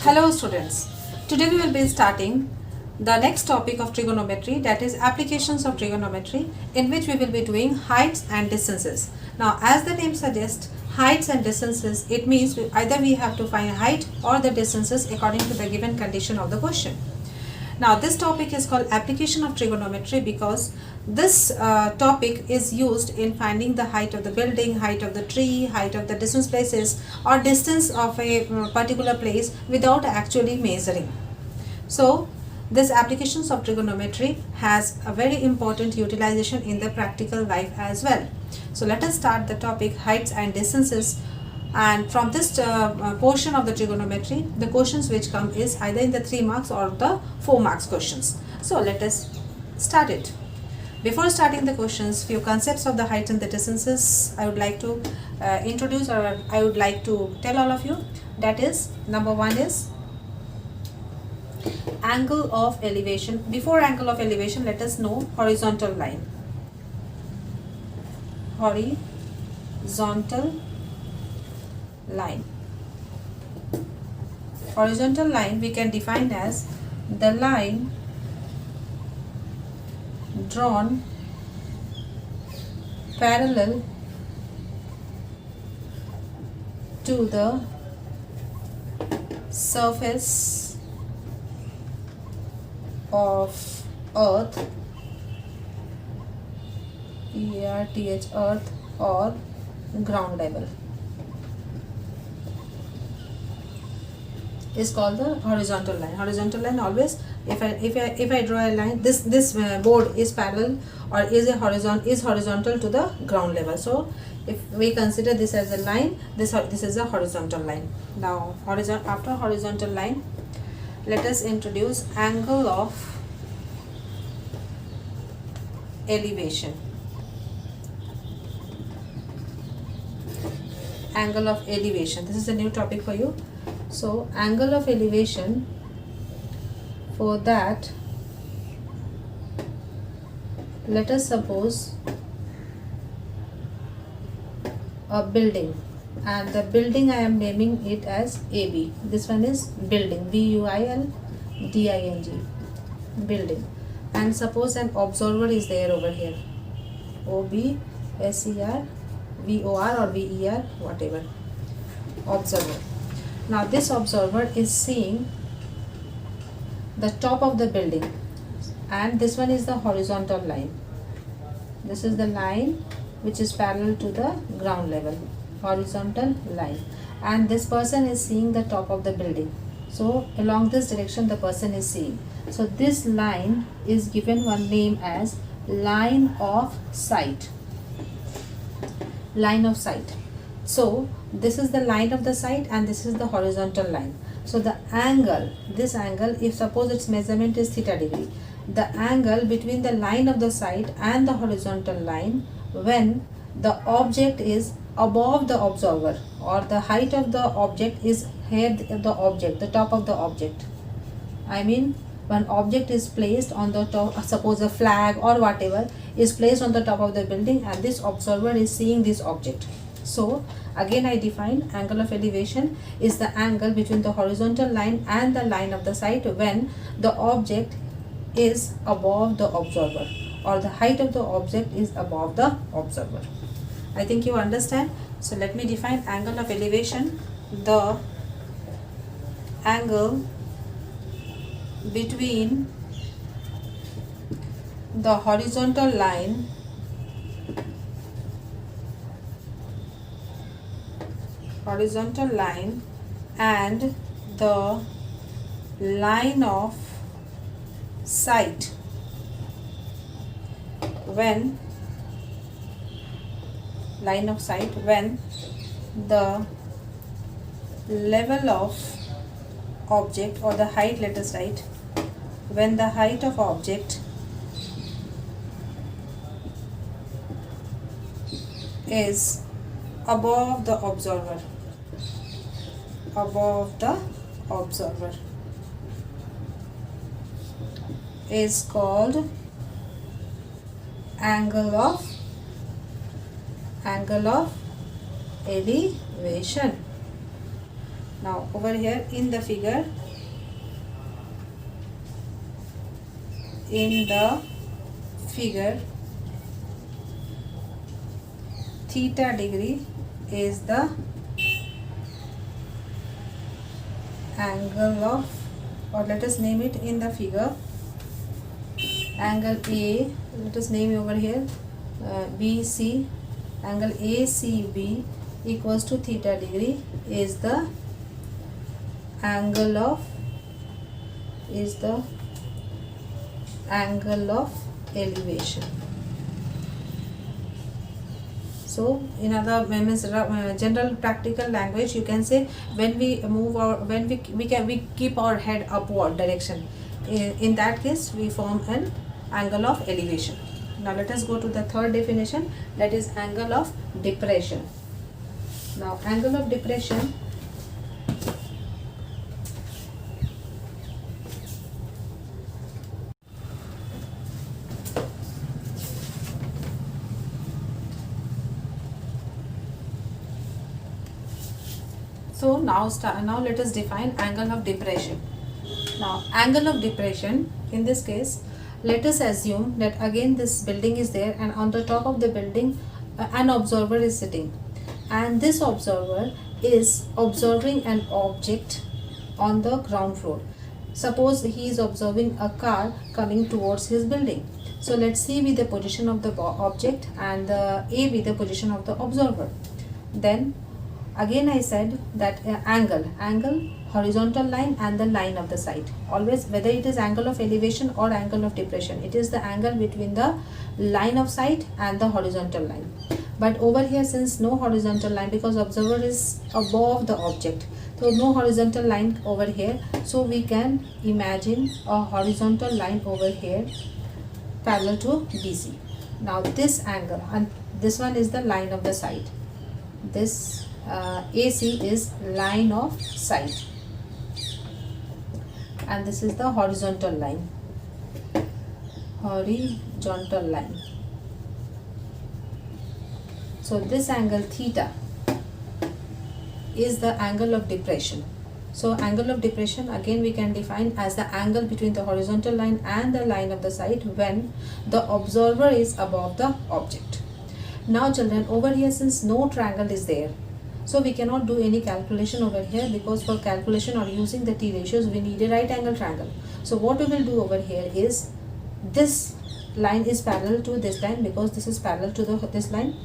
Hello students, today we will be starting the next topic of trigonometry, that is applications of trigonometry, in which we will be doing heights and distances. Now as the name suggests, heights and distances, it means either we have to find height or the distances according to the given condition of the question. Now this topic is called application of trigonometry because this topic is used in finding the height of the building, height of the tree, height of the distance places or distance of a particular place without actually measuring. So this applications of trigonometry has a very important utilization in the practical life as well. So let us start the topic heights and distances. And from this portion of the trigonometry, the questions which come is either in the 3 marks or the 4 marks questions. So let us start it. Before starting the questions, few concepts of the heights and the distances I would like to introduce, or I would like to tell all of you. That is, number 1 is angle of elevation. Before angle of elevation, let us know horizontal line. Horizontal line. Horizontal line we can define as the line drawn parallel to the surface of earth, earth or ground level, is called the horizontal line. Horizontal line always, if I draw a line, this board is parallel or is horizontal to the ground level. So if we consider this as a line, this is a horizontal line. Now after horizontal line, let us introduce angle of elevation. Angle of elevation, this is a new topic for you. So angle of elevation, for that let us suppose a building, and the building I am naming it as AB. This one is building, BUILDING, building. And suppose an observer is there over here, OBSER, VOR or VER, whatever, observer. Now this observer is seeing the top of the building, and this one is the horizontal line. This is the line which is parallel to the ground level, horizontal line, and this person is seeing the top of the building. So along this direction the person is seeing. So this line is given one name as line of sight. Line of sight. So this is the line of the sight and this is the horizontal line. So the angle, this angle, if suppose its measurement is theta degree, the angle between the line of the sight and the horizontal line when the object is above the observer, or the height of the object is here, the object, the top of the object. I mean, when object is placed on the top, suppose a flag or whatever is placed on the top of the building, and this observer is seeing this object. So again I define angle of elevation is the angle between the horizontal line and the line of the sight when the object is above the observer, or the height of the object is above the observer. I think you understand. So let me define angle of elevation: the angle between the horizontal line and the line of sight when the level of object, or the height, let us write, when the height of object is above the observer, is called angle of elevation. Now over here in the figure, theta degree is the angle of, or let us name it in the figure, angle A, let us name over here BC, angle ACB equals to theta degree is the angle of elevation. So in other general practical language, you can say when we move we keep our head upward direction, in that case we form an angle of elevation. Now let us go to the third definition, that is angle of depression. Now angle of depression So now let us define angle of depression. Now angle of depression, in this case, let us assume that again this building is there, and on the top of the building an observer is sitting, and this observer is observing an object on the ground floor. Suppose he is observing a car coming towards his building. So let C be the position of the object and the A be the position of the observer. Then again I said that angle, horizontal line and the line of the sight. Always, whether it is angle of elevation or angle of depression, it is the angle between the line of sight and the horizontal line. But over here, since no horizontal line, because observer is above the object, so no horizontal line over here, so we can imagine a horizontal line over here parallel to BC. Now this angle, and this one is the line of the sight, this AC is line of sight, and this is the horizontal line, So this angle theta is the angle of depression. So angle of depression again we can define as the angle between the horizontal line and the line of the sight when the observer is above the object. Now children, over here, since no triangle is there, so we cannot do any calculation over here, because for calculation or using the T ratios we need a right angle triangle. So what we will do over here is, this line is parallel to this line because this is parallel to this line.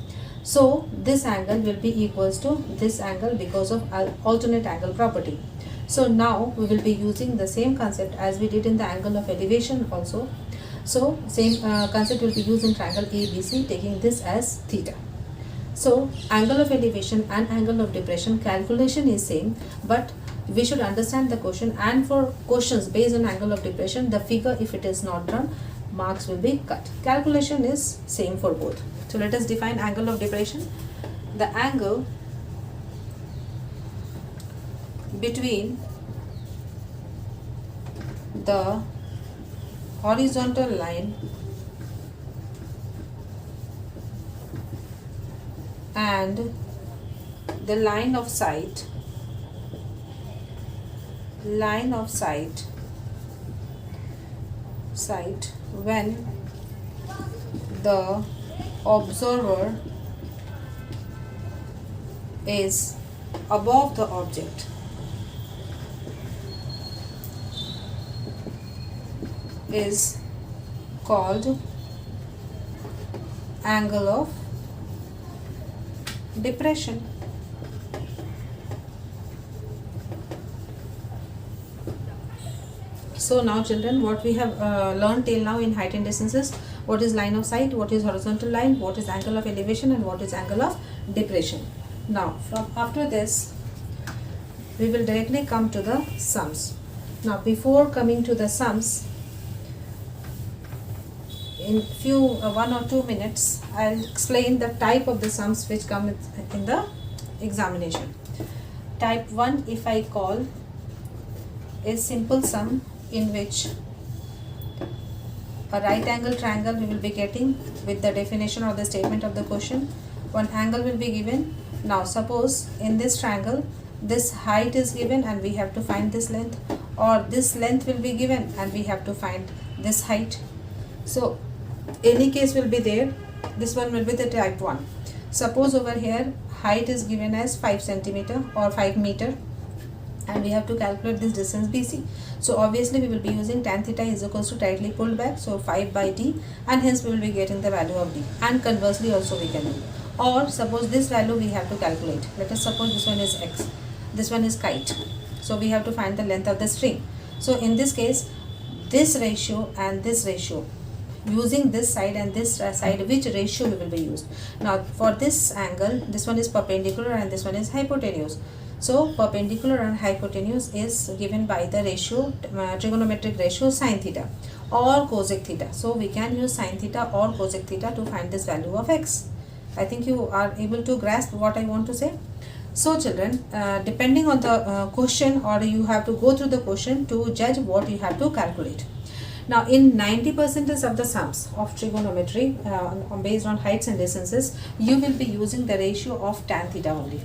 So this angle will be equals to this angle because of alternate angle property. So now we will be using the same concept as we did in the angle of elevation also. So same concept will be used in triangle ABC, taking this as theta. So angle of elevation and angle of depression calculation is same, but we should understand the question, and for questions based on angle of depression, the figure, if it is not drawn, marks will be cut. Calculation is same for both. So let us define angle of depression. The angle between the horizontal line and the line of sight when the observer is above the object is called angle of depression. So now children, what we have learned till now in height and distances, what is line of sight, what is horizontal line, what is angle of elevation, and what is angle of depression. Now from after this we will directly come to the sums. Now before coming to the sums, in few 1 or 2 minutes I'll explain the type of the sums which come in the examination. Type 1, if I call, is simple sum, in which a right angle triangle we will be getting with the definition or the statement of the question. One angle will be given. Now suppose in this triangle this height is given and we have to find this length, or this length will be given and we have to find this height. So any case will be there. This one will be the type 1. Suppose over here height is given as 5 centimeter or 5 meter, and we have to calculate this distance BC. So obviously we will be using tan theta is equals to tightly pulled back, so 5 by d, and hence we will be getting the value of d. And conversely also we can do. Or suppose this value we have to calculate. Let us suppose this one is x, this one is kite. So we have to find the length of the string. So in this case, this ratio and this ratio, using this side and this side, which ratio we will be used. Now for this angle, this one is perpendicular and this one is hypotenuse. So perpendicular and hypotenuse is given by the ratio, trigonometric ratio sin theta or cosec theta. So we can use sin theta or cosec theta to find this value of x. I think you are able to grasp what I want to say. So children, depending on the question, or you have to go through the question to judge what you have to calculate. Now in 90% of the sums of trigonometry based on heights and distances, you will be using the ratio of tan theta only.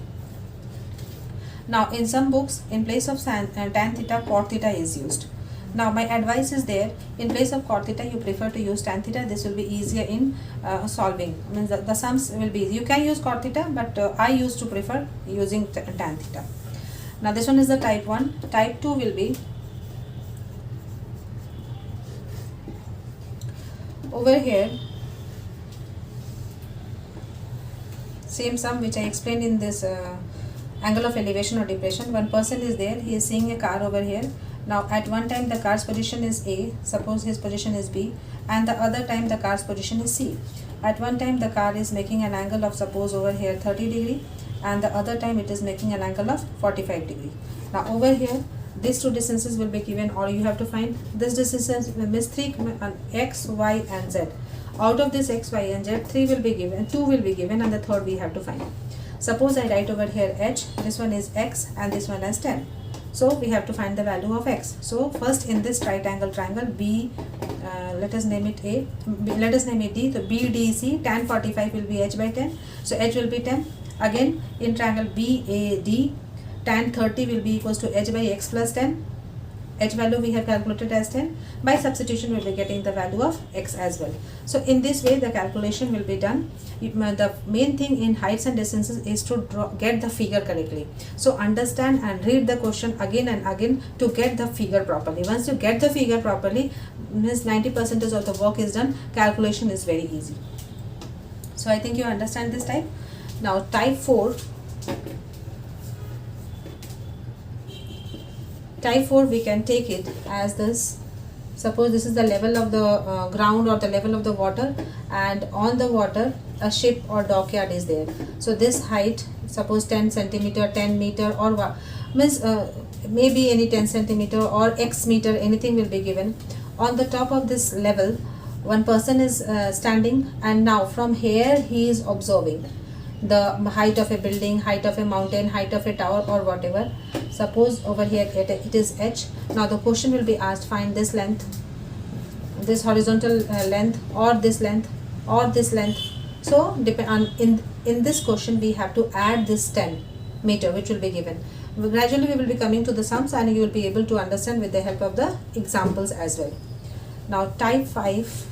Now in some books, in place of tan theta, cot theta is used. Now my advice is there, in place of cot theta you prefer to use tan theta. This will be easier in solving. Means the sums will be, you can use cot theta, but I used to prefer using tan theta. Now this one is the type 1. Type 2 will be, over here, same sum which I explained in this angle of elevation or depression. One person is there, he is seeing a car over here. Now at one time the car's position is A, suppose his position is B, and the other time the car's position is C. At one time the car is making an angle of, suppose over here 30 degree, and the other time it is making an angle of 45 degree. Now over here these two distances will be given, or you have to find this distance means 3 x, y and z. Out of this x, y and z, 3 will be given, 2 will be given, and the third we have to find. Suppose I write over here h, this one is x and this one is 10. So we have to find the value of x. So first in this right angle triangle B, let us name it A, let us name it D. So BDC, tan 45 will be h by 10. So h will be 10. Again in triangle BAD, tan 30 will be equals to h by x plus 10. H value we have calculated as 10. By substitution we will be getting the value of x as well. So in this way the calculation will be done. The main thing in heights and distances is to get the figure correctly. So understand and read the question again and again to get the figure properly. Once you get the figure properly, means 90% of the work is done. Calculation is very easy. So I think you understand this type. Now type 4. Type 4 we can take it as this. Suppose this is the level of the ground or the level of the water, and on the water a ship or dockyard is there. So this height, suppose 10 centimeter, 10 meter, or what means maybe any 10 centimeter or x meter, anything will be given. On the top of this level one person is standing, and now from here he is observing the height of a building, height of a mountain, height of a tower or whatever. Suppose over here it is h. Now the question will be asked, find this length, this horizontal length, or this length, or this length. So depend on in this question we have to add this 10 meter which will be given. Gradually we will be coming to the sums and you will be able to understand with the help of the examples as well. Now type 5,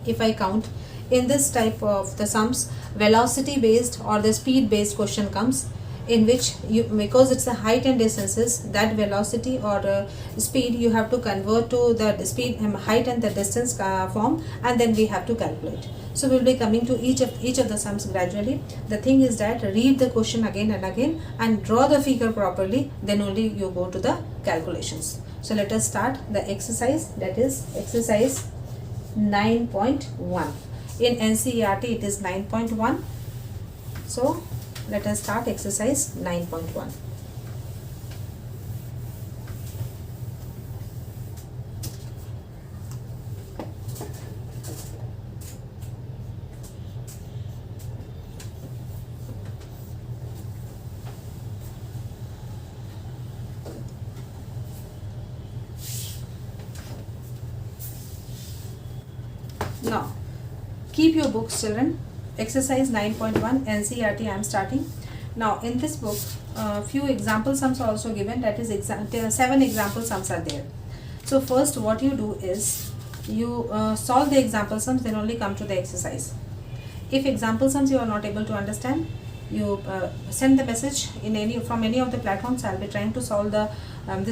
if I count, in this type of the sums, velocity based or the speed based question comes, in which you, because it's a height and distances, that velocity or speed you have to convert to the speed, height and the distance form, and then we have to calculate. So we will be coming to each of the sums gradually. The thing is that read the question again and again and draw the figure properly, then only you go to the calculations. So let us start the exercise, that is exercise 9.1. In NCERT it is 9.1. So let us start exercise 9.1. Now keep your books, children. Exercise 9.1 NCERT I am starting. Now in this book, few example sums are also given, that is 7 example sums are there. So first what you do is you solve the example sums, then only come to the exercise. If example sums you are not able to understand, you send the message from any of the platforms. I'll be trying to solve the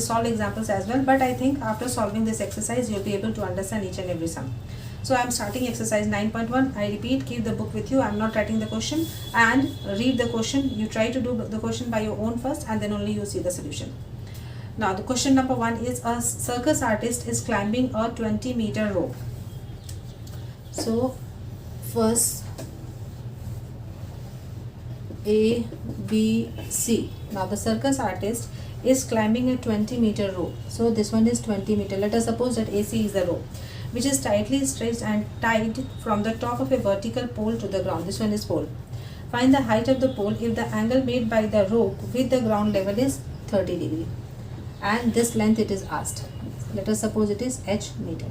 solved examples as well, but I think after solving this exercise you'll be able to understand each and every sum. So I'm starting exercise 9.1. I repeat, keep the book with you. I'm not writing the question, and read the question. You try to do the question by your own first, and then only you see the solution. Now the question number 1 is, a circus artist is climbing a 20-meter rope. So first A, B, C. Now the circus artist is climbing a 20-meter rope. So this one is 20 meter. Let us suppose that AC is the rope, which is tightly stretched and tied from the top of a vertical pole to the ground. This one is pole. Find the height of the pole if the angle made by the rope with the ground level is 30 degree. And this length it is asked. Let us suppose it is h meter.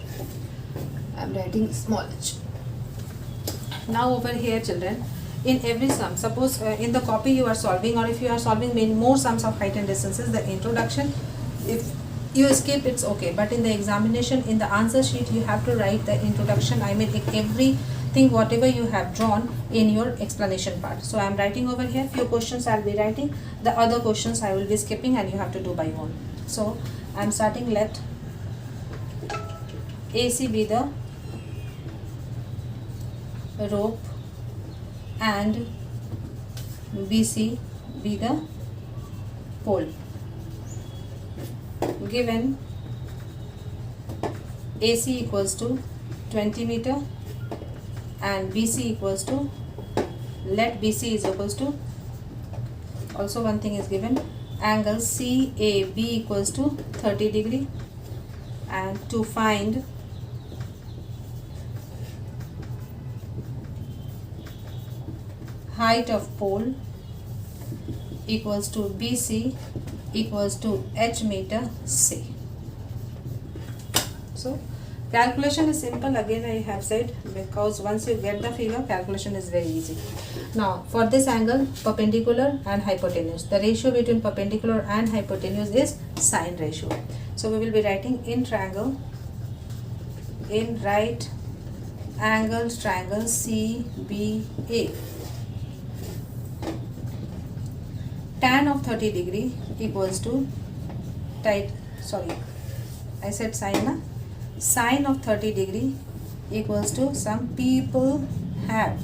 I am writing small h. Now over here children, in every sum, suppose in the copy you are solving, or if you are solving many more sums of height and distances, the introduction, if you skip it's okay, but in the examination, in the answer sheet, you have to write the introduction. I mean everything whatever you have drawn in your explanation part. So I am writing over here, few questions I will be writing, the other questions I will be skipping, and you have to do by your own. So I am starting, let AC be the rope and BC be the pole. Given AC equals to 20 meter and BC equals to, let BC is equals to, also one thing is given, angle CAB equals to 30 degree, and to find height of pole equals to BC equals to h meter C. So calculation is simple, again I have said, because once you get the figure, calculation is very easy. Now for this angle, perpendicular and hypotenuse, the ratio between perpendicular and hypotenuse is sine ratio. So we will be writing, in triangle, in right angle triangle CBA, tan of 30 degree equals to sine of 30 degree equals to, some people have,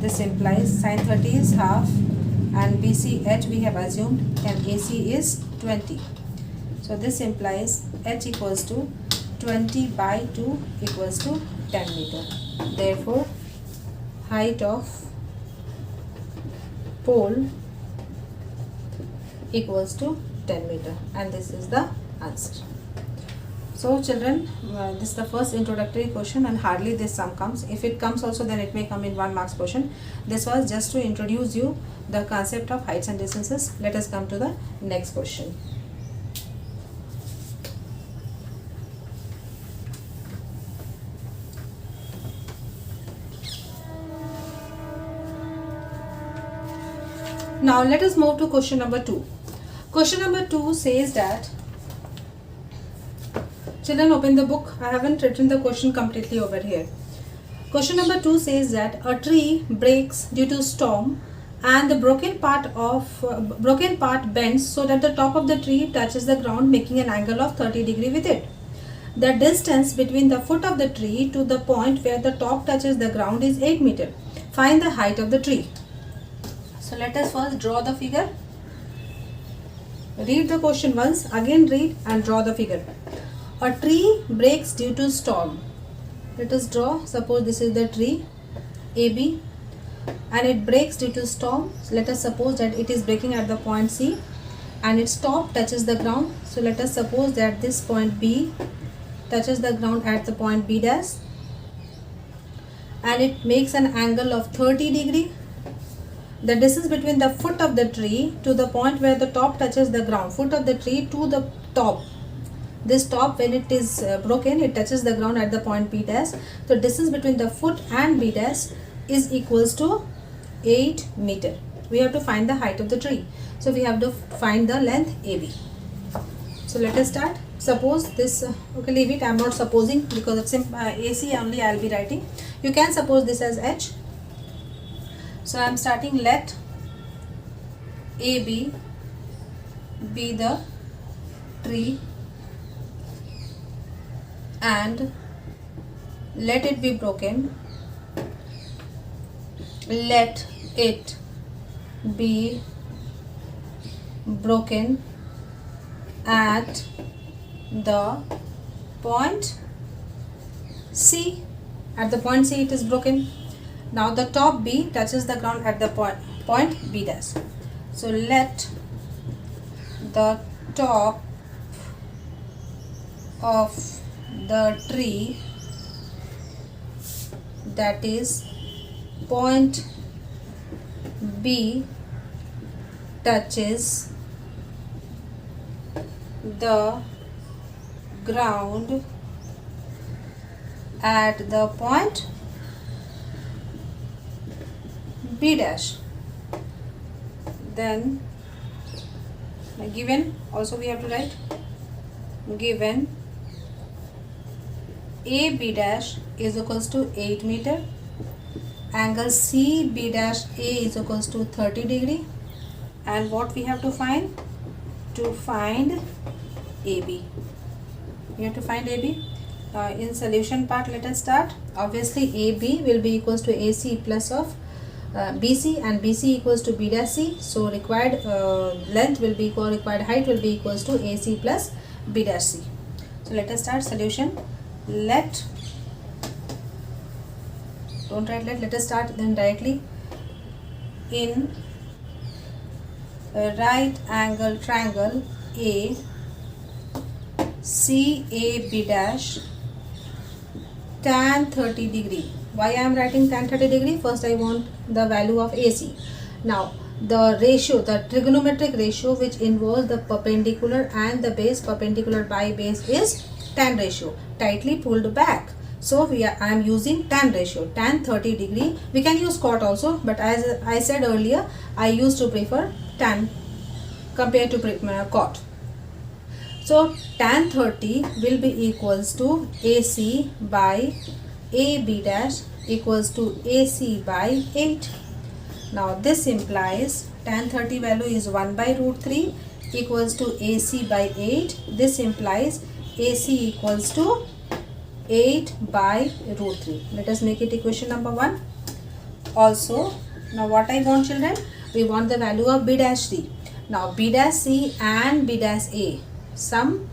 this implies sine 30 is half, and BCH we have assumed, and AC is 20. So this implies h equals to 20 by 2 equals to 10 meter. Therefore height of pole equals to 10 meter, and this is the answer. So children, this is the first introductory question, and hardly this sum comes. If it comes also, then it may come in 1 marks question. This was just to introduce you the concept of heights and distances. Let us come to the next question. Now let us move to question number 2. Question number 2 says that, children open the book, I haven't written the question completely over here. Question number 2 says that a tree breaks due to storm, and the broken part bends so that the top of the tree touches the ground, making an angle of 30 degree with it. The distance between the foot of the tree to the point where the top touches the ground is 8 meter. Find the height of the tree. So let us first draw the figure. Read the question once, again read and draw the figure. A tree breaks due to storm. Let us draw. Suppose this is the tree AB, and it breaks due to storm. So let us suppose that it is breaking at the point C, and its top touches the ground. So let us suppose that this point B touches the ground at the point B dash, and it makes an angle of 30 degree. The distance between the foot of the tree to the point where the top touches the ground, foot of the tree to the top, this top, when it is broken, it touches the ground at the point B dash. So distance between the foot and B dash is equals to 8 meter. We have to find the height of the tree. So we have to find the length AB. So let us start. Suppose this, okay, leave it. I am not supposing because it's AC only I will be writing. You can suppose this as H. So I am starting. Let AB be the tree and let it be broken. Let it be broken at the point C. At the point C it is broken. Now the top B touches the ground at the point B dash. So let the top of the tree, that is point B, touches the ground at the point B dash. Then given, also we have to write, given AB dash is equals to 8 meter, angle CB dash A is equals to 30 degree, and what we have to find? To find AB. We have to find AB. In solution part, let us start. Obviously AB will be equals to AC plus of BC, and BC equals to B dash C. So required length will be equal, required height will be equals to AC plus B dash C. So let us start solution. Let, don't write let us start then directly. In a right angle triangle A, CAB dash, tan 30 degree. Why I am writing tan 30 degree? First I want the value of AC. Now the ratio, the trigonometric ratio which involves the perpendicular and the base, perpendicular by base, is tan ratio, tightly pulled back. So I am using tan ratio, tan 30 degree. We can use cot also, but as I said earlier, I used to prefer tan compared to cot. So tan 30 will be equals to AC by AB dash equals to AC by 8. Now this implies tan 30 value is 1 by root 3 equals to AC by 8. This implies AC equals to 8 by root 3. Let us make it equation number 1. Also, now what I want, children? We want the value of B dash C. Now B dash C and B dash A. Some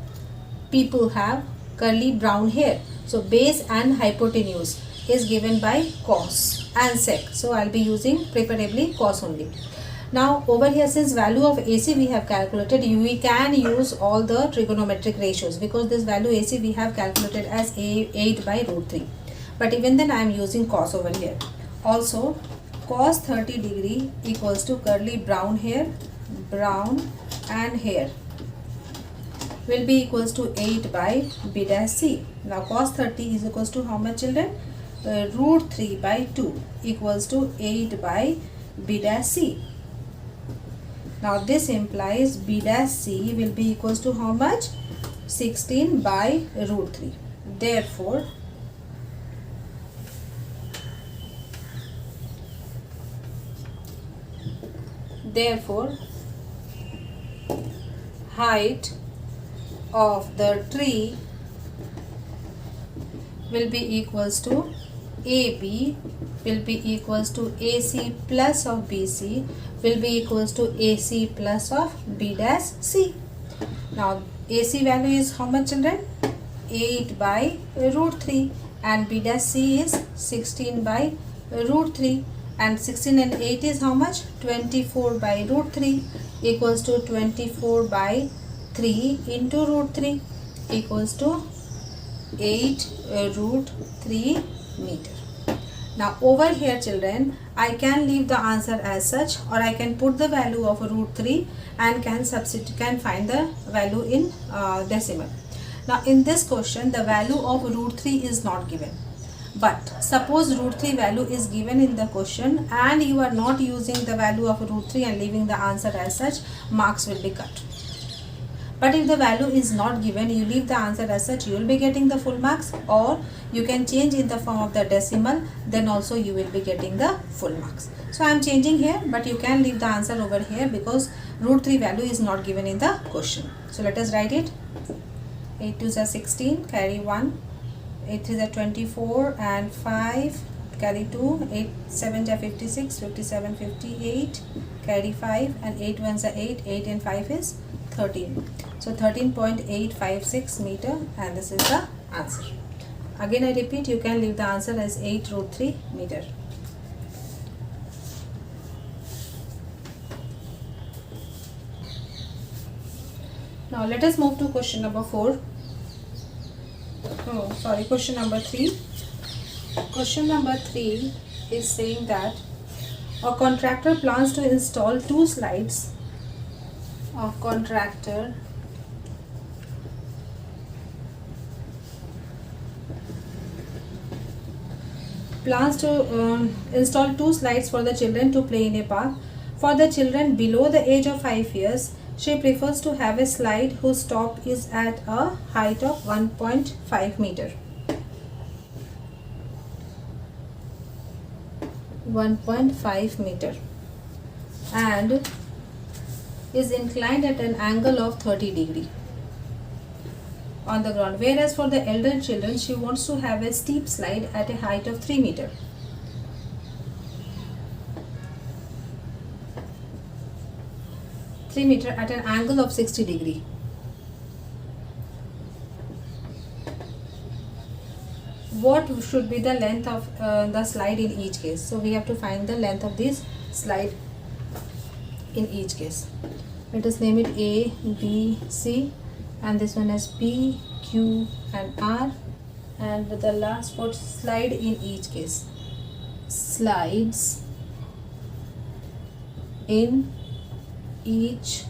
people have curly brown hair. So base and hypotenuse is given by cos and sec. So I will be using preferably cos only. Now over here, since value of AC we have calculated, we can use all the trigonometric ratios, because this value AC we have calculated as 8 by root 3. But even then I am using cos over here. Also cos 30 degree equals to curly brown hair, brown and hair, will be equals to 8 by B dash C. Now cos 30 is equals to how much, children? Root 3 by 2 equals to 8 by B dash C. Now this implies B dash C will be equals to how much? 16 by root 3. Therefore height of the tree will be equals to AB will be equals to AC plus of BC will be equals to AC plus of B dash C. Now AC value is how much, children? 8 by root 3, and B dash C is 16 by root 3, and 16 and 8 is how much? 24 by root 3 equals to 24 by 3 into root 3 equals to 8 root 3 meter. Now over here, children, I can leave the answer as such, or I can put the value of root 3 and can find the value in decimal. Now in this question the value of root 3 is not given. But suppose root 3 value is given in the question and you are not using the value of root 3 and leaving the answer as such, marks will be cut. But if the value is not given, you leave the answer as such, you will be getting the full marks, or you can change in the form of the decimal, then also you will be getting the full marks. So I am changing here, but you can leave the answer over here because root 3 value is not given in the question. So let us write it. 8 2s are 16, carry 1, 8 3s are 24 and 5, carry 2, 8 7s are 56, 57 58, carry 5, and 8 1s are 8, 8 and 5 is 13. So 13.856 meter, and this is the answer. Again I repeat, you can leave the answer as 8 root 3 meter. Now let us move to question number 4. Question number 3. Question number 3 is saying that a contractor plans to install 2 slides. A contractor plans to install 2 slides for the children to play in a park. For the children below the age of 5 years, she prefers to have a slide whose top is at a height of 1.5 meter. 1.5 meter and is inclined at an angle of 30 degree on the ground, whereas for the elder children she wants to have a steep slide at a height of 3 meter. At an angle of 60 degree. What should be the length of the slide in each case? So we have to find the length of this slide in each case. Let us name it A, B, C, and this one as P, Q and R, and the last word slide in each case. Slides in each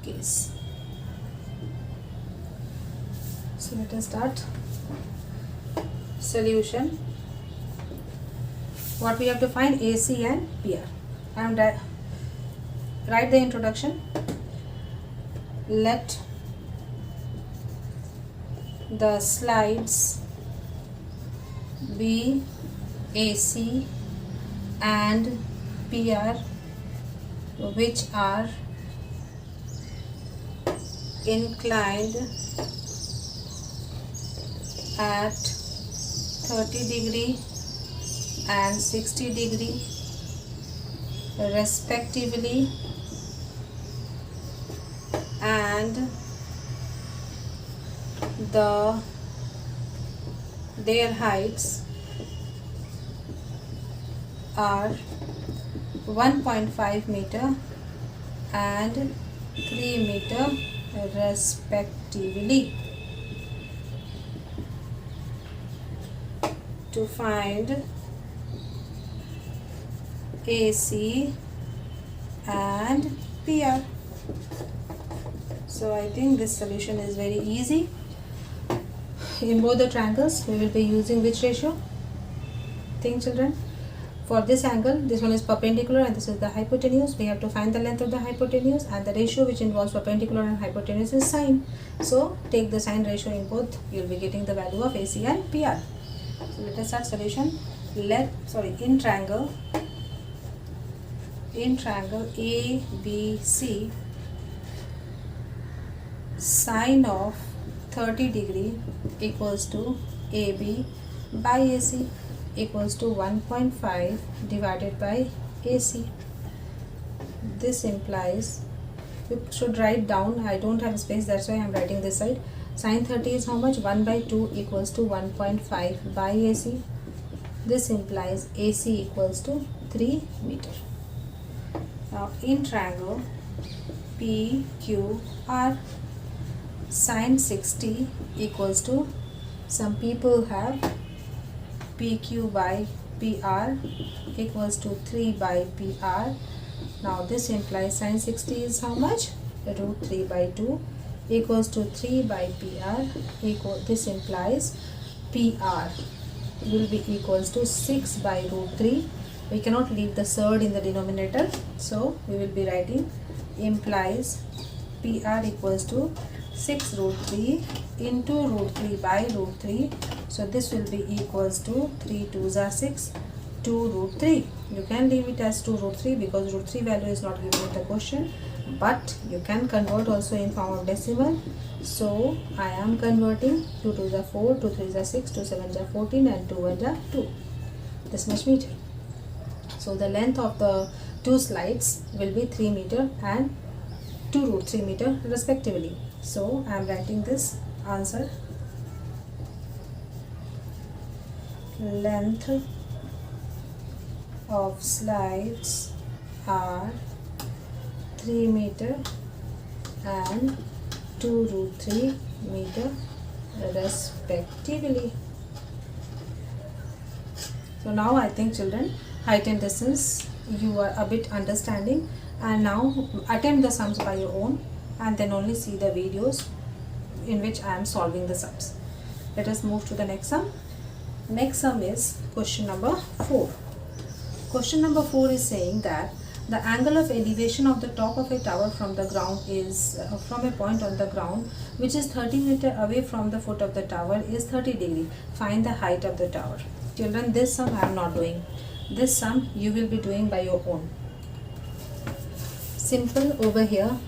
case. So let us start. Solution. What we have to find? AC and PR. And write the introduction. Let the slides be AC and PR, which are inclined at 30 degree and 60 degree respectively, and their heights are 1.5 meter and 3 meter respectively. To find AC and PR. So I think this solution is very easy. In both the triangles we will be using which ratio? Think, children. For this angle, this one is perpendicular and this is the hypotenuse. We have to find the length of the hypotenuse, and the ratio which involves perpendicular and hypotenuse is sine. So take the sine ratio in both, you will be getting the value of AC and PR. So let us start solution. In triangle ABC, sine of 30 degree equals to AB by AC equals to 1.5 divided by AC. This implies, we should write down, I don't have space, that's why I am writing this side. Sine 30 is how much? 1 by 2 equals to 1.5 by AC. This implies AC equals to 3 meter. Now in triangle PQR, sine 60 equals to, some people have PQ by PR equals to 3 by PR. Now this implies sine 60 is how much? Root 3 by 2 equals to 3 by PR. This implies PR will be equals to 6 by root 3. We cannot leave the third in the denominator, so we will be writing implies PR equals to 6 root 3 into root 3 by root 3. So this will be equals to 3 2s are 6, 2 root 3. You can leave it as 2 root 3 because root 3 value is not given in the question, but you can convert also in form of decimal. So I am converting 2 2s are 4, 2 3s are 6, 2 7s are 14 and 2 1s are 2. This much meter. So the length of the two slides will be 3 meter and 2 root 3 meter respectively. So I am writing this answer. Length of slides are 3 meter and 2 root 3 meter respectively. So now I think children, height and distance you are a bit understanding, and now attempt the sums by your own and then only see the videos in which I am solving the sums. Let us move to the next sum. Next sum is question number 4. Question number 4 is saying that the angle of elevation of the top of a tower from the ground is from a point on the ground which is 30 meter away from the foot of the tower is 30 degree. Find the height of the tower. Children, this sum I am not doing. This sum you will be doing by your own. Simple over here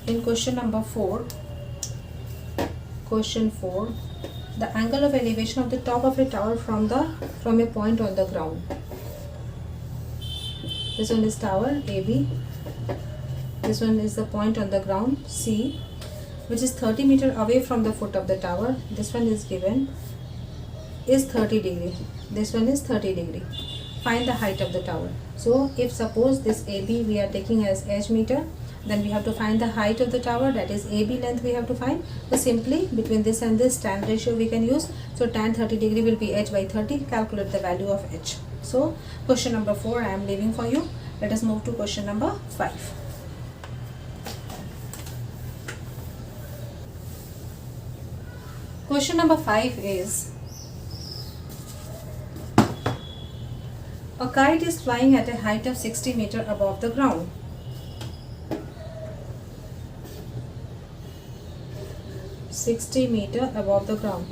in question number 4. Question 4. The angle of elevation of the top of a tower from a point on the ground. This one is tower AB. This one is the point on the ground C, which is 30 meter away from the foot of the tower. This one is given is 30 degree. This one is 30 degree. Find the height of the tower. So if suppose this AB we are taking as edge meter, then we have to find the height of the tower, that is AB length we have to find. So simply between this and this tan ratio we can use. So tan 30 degree will be h by 30. Calculate the value of h. So question number 4 I am leaving for you. Let us move to question number 5. Question number 5 is, a kite is flying at a height of 60 meter above the ground. Above the ground.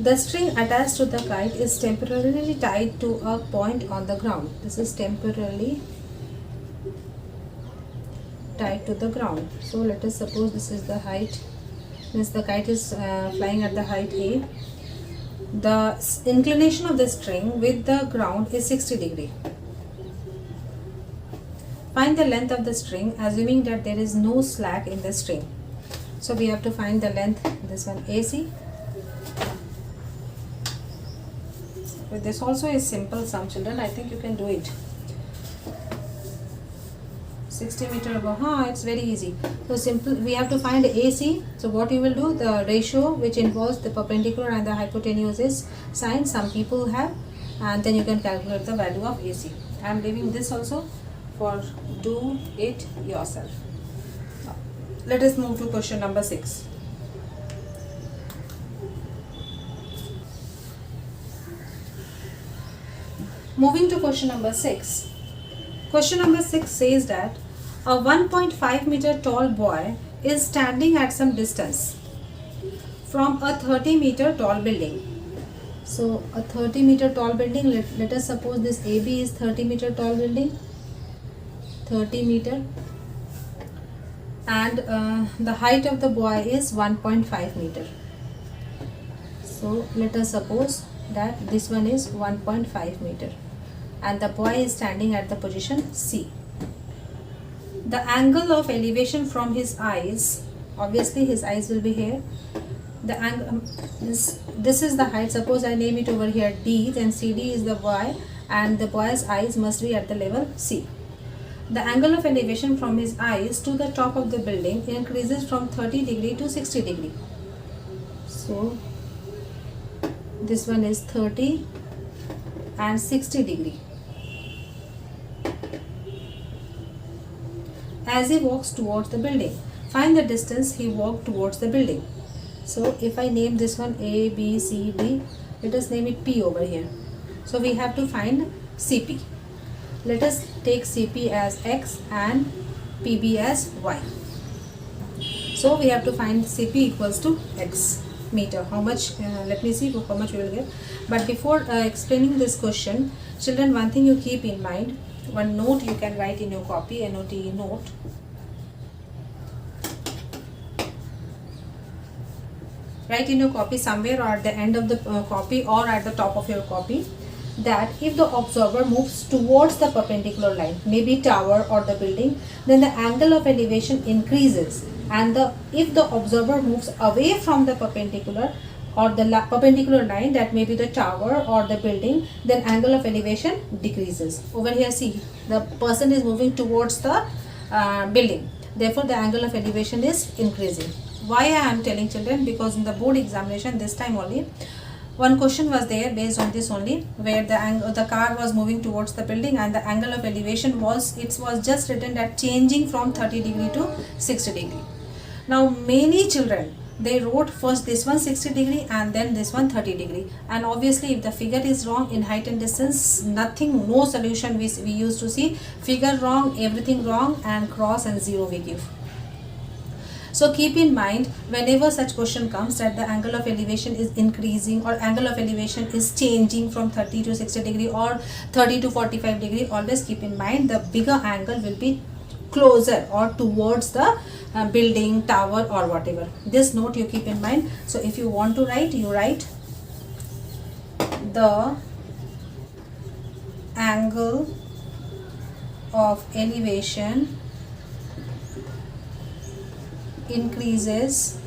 The string attached to the kite is temporarily tied to a point on the ground. This is temporarily tied to the ground. So let us suppose this is the height. Means the kite is flying at the height A. The inclination of the string with the ground is 60 degree. Find the length of the string assuming that there is no slack in the string. So we have to find the length, this one AC. But this also is simple sum, children. I think you can do it. 60 meter above, it's very easy. So simple, we have to find AC. So what you will do, the ratio which involves the perpendicular and the hypotenuse is sine, some people have, and then you can calculate the value of AC. I am leaving this also for do it yourself. Let us move to question number 6. Moving to question number 6. Question number 6 says that a 1.5 meter tall boy is standing at some distance from a 30 meter tall building. So a 30 meter tall building, let us suppose this AB is 30 meter tall building, 30 meter, and the height of the boy is 1.5 meter. So let us suppose that this one is 1.5 meter and the boy is standing at the position C. The angle of elevation from his eyes, obviously his eyes will be here. The angle, this is the height. Suppose I name it over here D, then CD is the boy and the boy's eyes must be at the level C. The angle of elevation from his eyes to the top of the building increases from 30 degree to 60 degree. So this one is 30 and 60 degree. As he walks towards the building, find the distance he walked towards the building. So if I name this one A, B, C, D, Let us name it P over here. So we have to find CP. Let us take CP as X and PB as Y. So we have to find CP equals to X meter. How much? Let me see how much we will get. But before explaining this question, children, one thing you keep in mind, one note you can write in your copy, NOTE note. Write in your copy somewhere or at the end of the copy or at the top of your copy that if the observer moves towards the perpendicular line, maybe tower or the building, then the angle of elevation increases, and if the observer moves away from the perpendicular or the perpendicular line, that may be the tower or the building, then angle of elevation decreases. Over here, see, the person is moving towards the building, therefore the angle of elevation is increasing. Why I am telling children? Because in the board examination this time only, one question was there based on this only, where the car was moving towards the building and the angle of elevation was just written that changing from 30 degree to 60 degree. Now many children, they wrote first this one 60 degree and then this one 30 degree, and obviously if the figure is wrong in height and distance, nothing, no solution we used to see. Figure wrong, everything wrong, and cross and 0 we give. So keep in mind, whenever such question comes that the angle of elevation is increasing or angle of elevation is changing from 30 to 60 degree or 30 to 45 degree, always keep in mind the bigger angle will be closer or towards the building, tower or whatever. This note you keep in mind. So if you want to write, you write the angle of elevation increases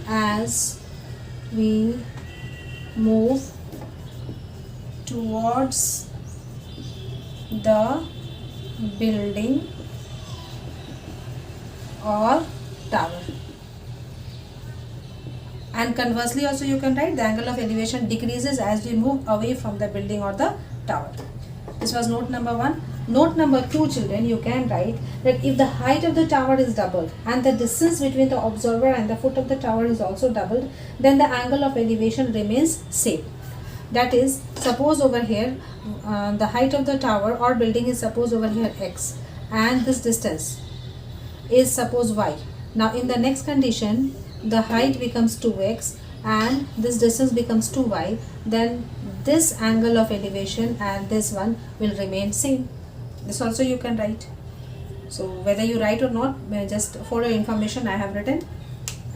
as we move towards the building or tower. And conversely also you can write the angle of elevation decreases as we move away from the building or the tower. This was note number 1. Note number 2, children, you can write that if the height of the tower is doubled and the distance between the observer and the foot of the tower is also doubled, then the angle of elevation remains same. That is, suppose over here the height of the tower or building is suppose over here X and this distance is suppose Y. Now in the next condition, the height becomes 2x and this distance becomes 2y, then this angle of elevation and this one will remain same. This also you can write. So whether you write or not, just for your information I have written.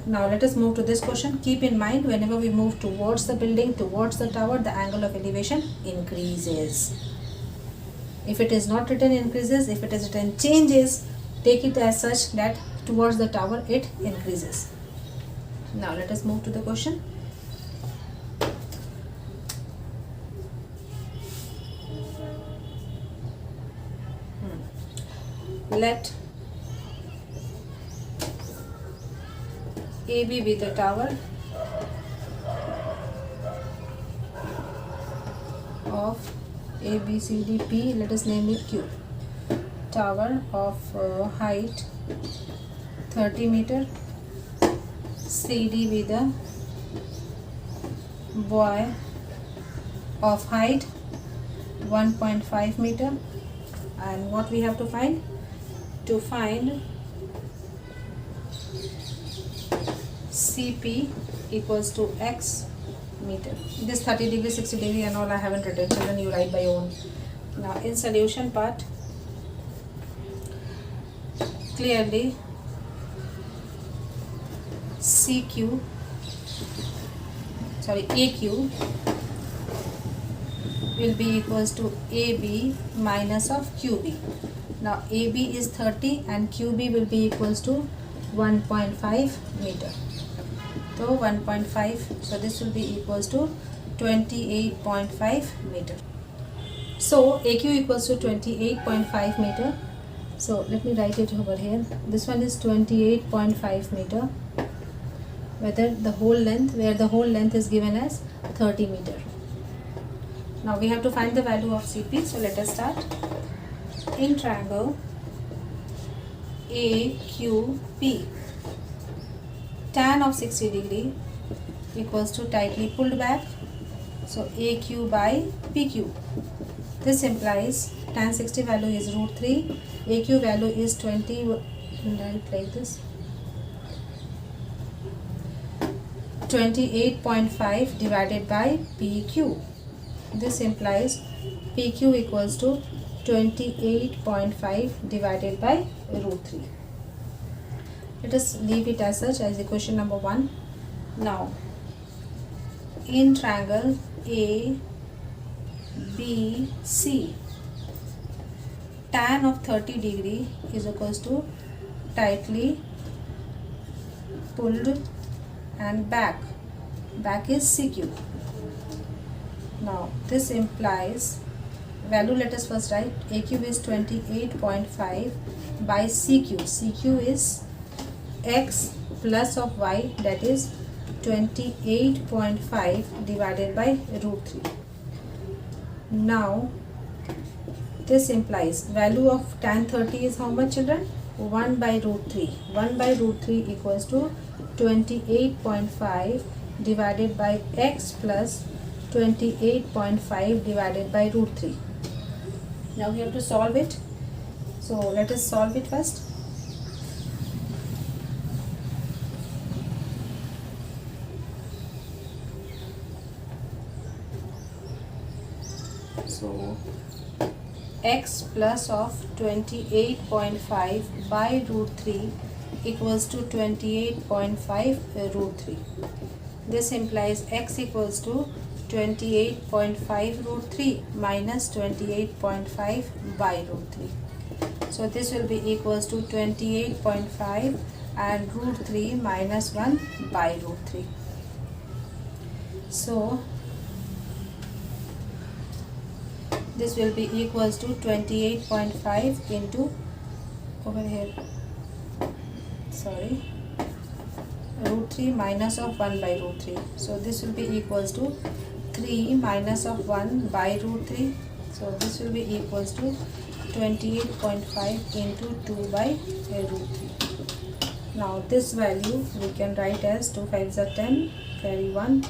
Now let us move to this question. Keep in mind, whenever we move towards the building, towards the tower, the angle of elevation increases. If it is not written increases, if it is written changes, take it as such that towards the tower it increases. Now let us move to the question. Let AB be the tower of ABCDP. Let us name it Q. Tower of height 30 meter. CD be the boy of height 1.5 meter. And what we have to find? To find CP equals to X meter. This 30 degree, 60 degree and all I haven't written, children, you write by your own. Now in solution part, clearly AQ will be equals to AB minus of QB. Now AB is 30 and QB will be equals to 1.5 meter. So 1.5, so this will be equals to 28.5 meter. So AQ equals to 28.5 meter. So let me write it over here. This one is 28.5 meter. Where the whole length is given as 30 meter. Now we have to find the value of CP. So let us start. In triangle AQP, tan of 60 degree equals to tightly pulled back. So AQ by PQ. This implies tan 60 value is root 3, AQ value is 20, write like this, 28.5 divided by PQ. This implies PQ equals to 28.5 divided by root 3. Let us leave it as such as equation number 1. Now, in triangle ABC, tan of 30 degree is equals to tightly pulled and back is CQ. Now this implies value, let us first write AQ is 28.5 by CQ is x plus of y, that is 28.5 divided by root 3. Now this implies value of tan 30 is how much, children? 1 by root 3. 1 by root 3 equals to 28.5 divided by x plus 28.5 divided by root 3. Now we have to solve it. So let us solve it first. So x plus of 28.5 by root 3 equals to 28.5 root 3. This implies x equals to 28.5 root 3 minus 28.5 by root 3. So this will be equals to 28.5 and root 3 minus 1 by root 3. So this will be equals to 28.5 into over here, sorry, root 3 minus of 1 by root 3. So this will be equals to 3 minus of 1 by root 3. So this will be equals to 28.5 into 2 by root 3. Now this value we can write as 2 5s are 10, carry 1,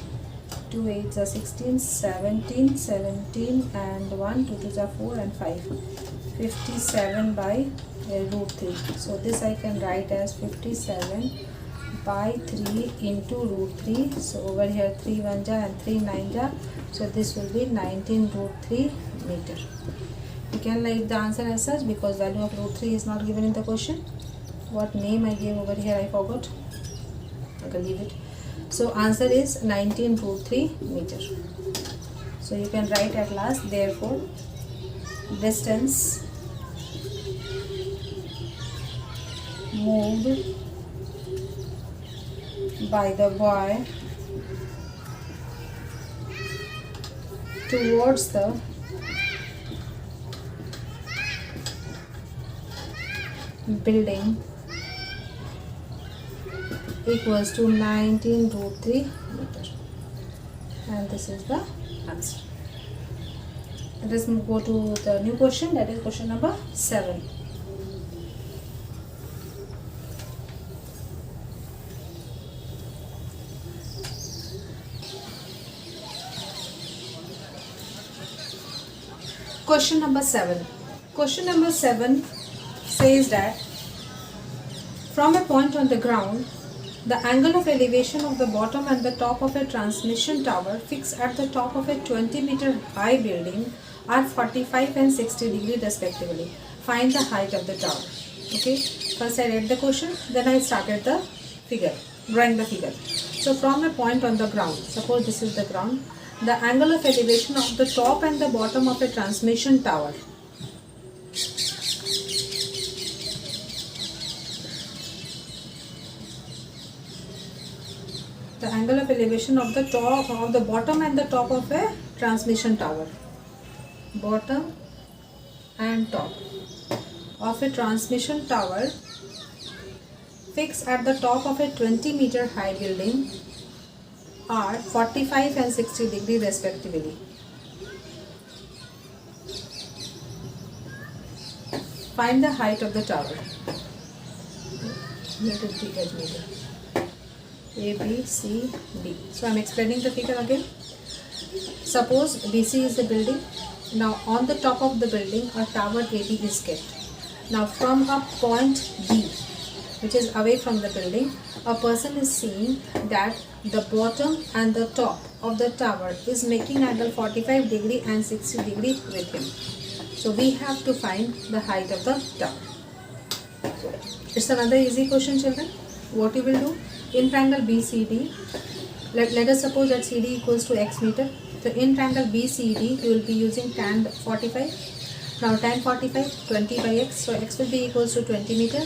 2 8s are 16, 17, 17 and 1, 2 2s are 4 and 5. 57 by root 3. So this I can write as 57 by 3 into root 3. So over here 3 1 ja and 3 9 ja. So this will be 19 root 3 meter. You can write the answer as such because value of root 3 is not given in the question. What name I gave over here I forgot. I can leave it. So answer is 19 root 3 meter. So you can write at last, therefore distance moved by the boy towards the building equals to 19 root 3 meter. And this is the answer. Let us go to the new question, that is question number 7. Question number 7. Question number 7 says that from a point on the ground, the angle of elevation of the bottom and the top of a transmission tower fixed at the top of a 20-meter high building are 45 and 60 degree respectively. Find the height of the tower. Okay, first I read the question, then I started the figure, drawing the figure. So from a point on the ground, suppose this is the ground, the angle of elevation of the top and the bottom of a transmission tower. The angle of elevation of the top of the bottom and the top of a transmission tower. Bottom and top of a transmission tower fixed at the top of a 20-meter high building are 45 and 60 degree respectively. Find the height of the tower. A, B, C, D. So I am explaining the figure again. Suppose BC is the building. Now on the top of the building a tower AB is kept. Now from a point D, which is away from the building, a person is seeing that the bottom and the top of the tower is making angle 45 degree and 60 degree with him. So we have to find the height of the tower. It's another easy question, children. What you will do? In triangle BCD, let us suppose that CD equals to x meter. So in triangle BCD, you will be using tan 45. Now tan 45, 20 by x. So x will be equals to 20 meter.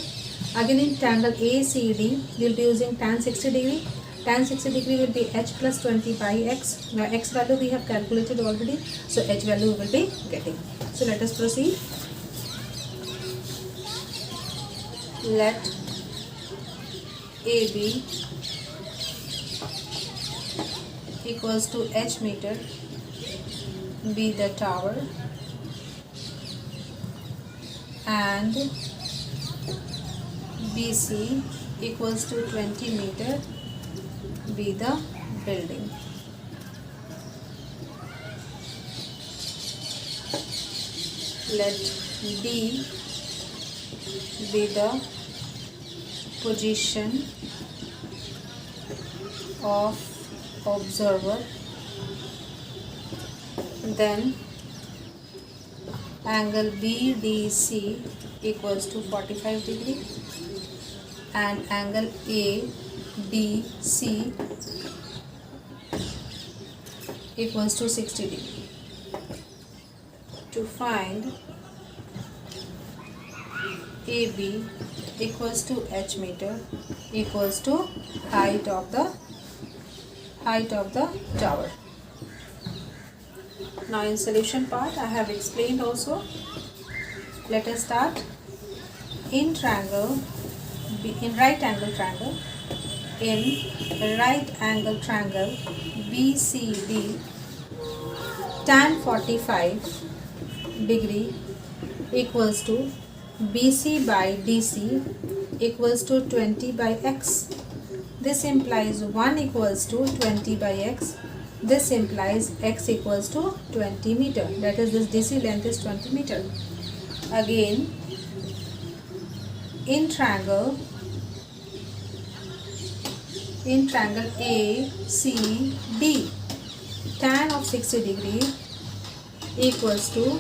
Again in triangle ACD, you will be using tan 60 degree. Tan 60 degree will be h plus 20 by x. Now x value we have calculated already. So h value we will be getting. So let us proceed. Let AB equals to h meter be the tower and BC equals to 20 meter be the building. Let D be the position of observer, then angle BDC equals to 45 degree and angle ADC equals to 60 degree. To find AB equals to h meter equals to height of the tower. Now in solution part I have explained also. Let us start. In triangle, in right angle triangle, BCD, tan 45 degree equals to BC by DC equals to 20 by x. This implies 1 equals to 20 by x. This implies x equals to 20 meter. That is, this DC length is 20 meter. Again, in triangle ACD, tan of 60 degree equals to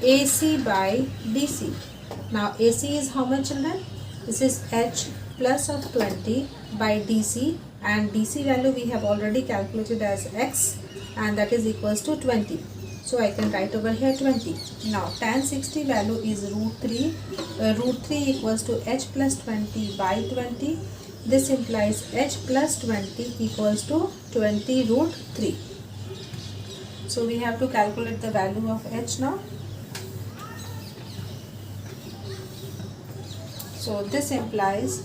AC by DC. Now AC is how much, children? This is h plus of 20 by DC, and DC value we have already calculated as x, and that is equals to 20. So I can write over here 20. Now tan 60 value is root 3. Root 3 equals to h plus 20 by 20. This implies h plus 20 equals to 20 root 3. So we have to calculate the value of h now. So this implies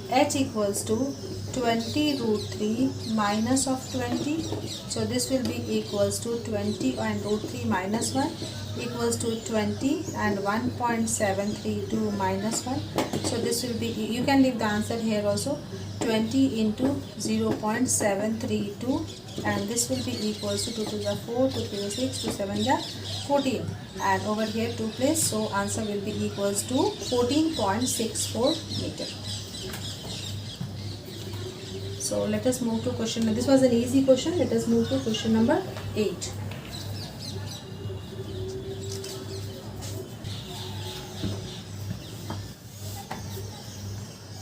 h equals to 20 root 3 minus of 20. So this will be equals to 20 and root 3 minus 1 equals to 20 and 1.732 minus 1. So this will be, you can leave the answer here also, 20 into 0.732, and this will be equals to 2 to the 4, 2 to the 6, 2 7 the 14, and over here 2 place, so answer will be equals to 14.64 meter. So let us move to question. This was an easy question. Let us move to question number 8.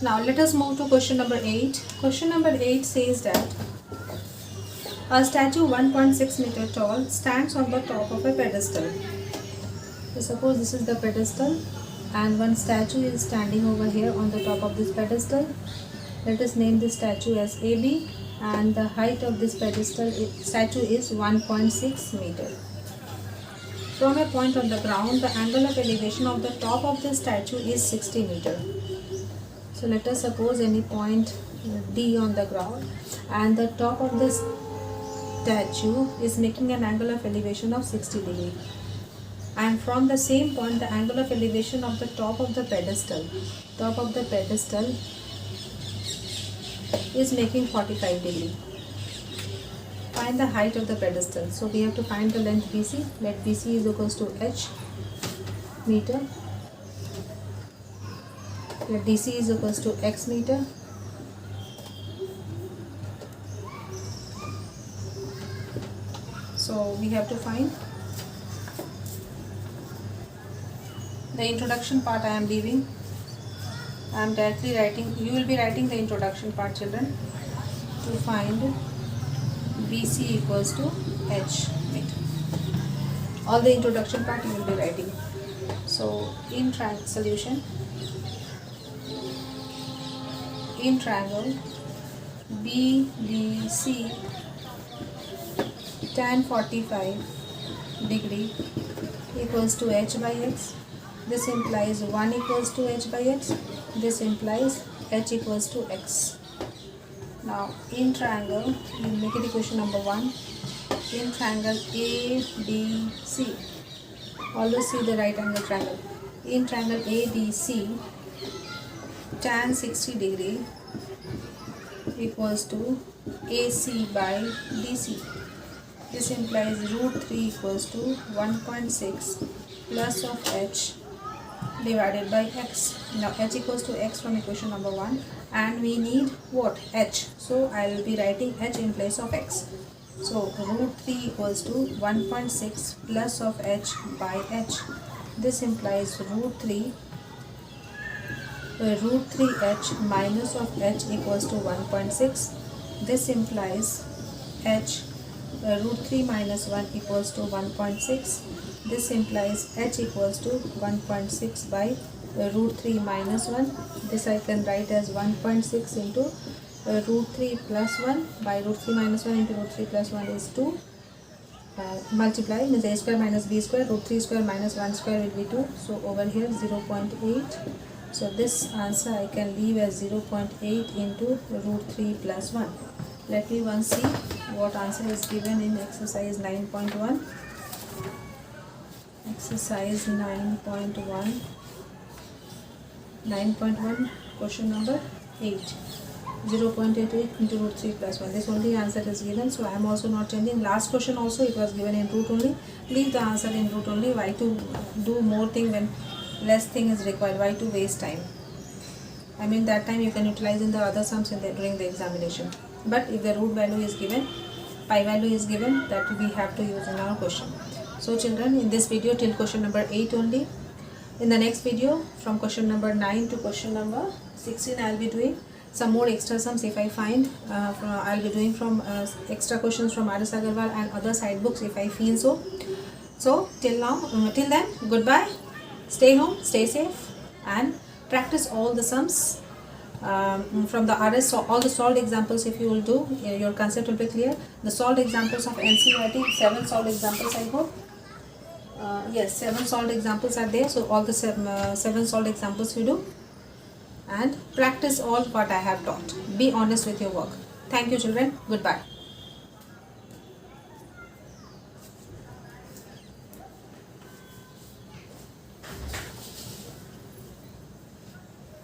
Now let us move to question number 8. Question number 8 says that a statue 1.6 meter tall stands on the top of a pedestal. So suppose this is the pedestal and one statue is standing over here on the top of this pedestal. Let us name this statue as AB, and the height of this statue is 1.6 meter. From a point on the ground, the angle of elevation of the top of the statue is 60 meter. So let us suppose any point D on the ground, and the top of the statue is making an angle of elevation of 60 degree. And from the same point, the angle of elevation of the top of the pedestal is making 45 degree. Find the height of the pedestal. So we have to find the length BC. Let BC is equals to h meter. Let DC is equals to x meter. So we have to find the introduction part. I am leaving. I am directly writing. You will be writing the introduction part, children, to find BC equals to h meter. All the introduction part you will be writing. So in solution, in triangle BBC tan 45 degree equals to h by x. This implies 1 equals to h by x. This implies h equals to x. Now in triangle, you make it equation number 1. In triangle ABC, always see the right angle triangle. In triangle ABC, tan 60 degree equals to AC by DC. This implies root 3 equals to 1.6 plus of h divided by x. Now h equals to x from equation number 1, and we need what? H. So I will be writing h in place of x. So root 3 equals to 1.6 plus of h by h. This implies root 3h minus of h equals to 1.6. This implies h root 3 minus 1 equals to 1.6. This implies h equals to 1.6 by root 3 minus 1. This I can write as 1.6 into root 3 plus 1 by root 3 minus 1 into root 3 plus 1 is 2. Multiply means a square minus b square. Root 3 square minus 1 square will be 2. So over here 0.8. So this answer I can leave as 0.8 into root 3 plus 1. Let me once see what answer is given in exercise 9.1. Exercise 9.1. 9.1 question number 8. 0.88 into root 3 plus 1. This only answer is given, so I am also not changing. Last question also it was given in root only. Leave the answer in root only. Why to do more thing when less thing is required? Why to waste time? I mean that time you can utilize in the other sums during the examination. But if the root value is given, pi value is given, that we have to use in our question. So children, in this video till question number 8 only. In the next video from question number 9 to question number 16 I will be doing some more extra sums if I find. I will be doing from extra questions from R.S. Agarwal and other side books if I feel so. So till then, goodbye. Stay home, stay safe, and practice all the sums from the RS. So all the solved examples if you will do, your concept will be clear. The solved examples of NCERT, 7 solved examples I hope. Yes, 7 solved examples are there. So all the 7 solved examples you do, and practice all what I have taught. Be honest with your work. Thank you children. Goodbye.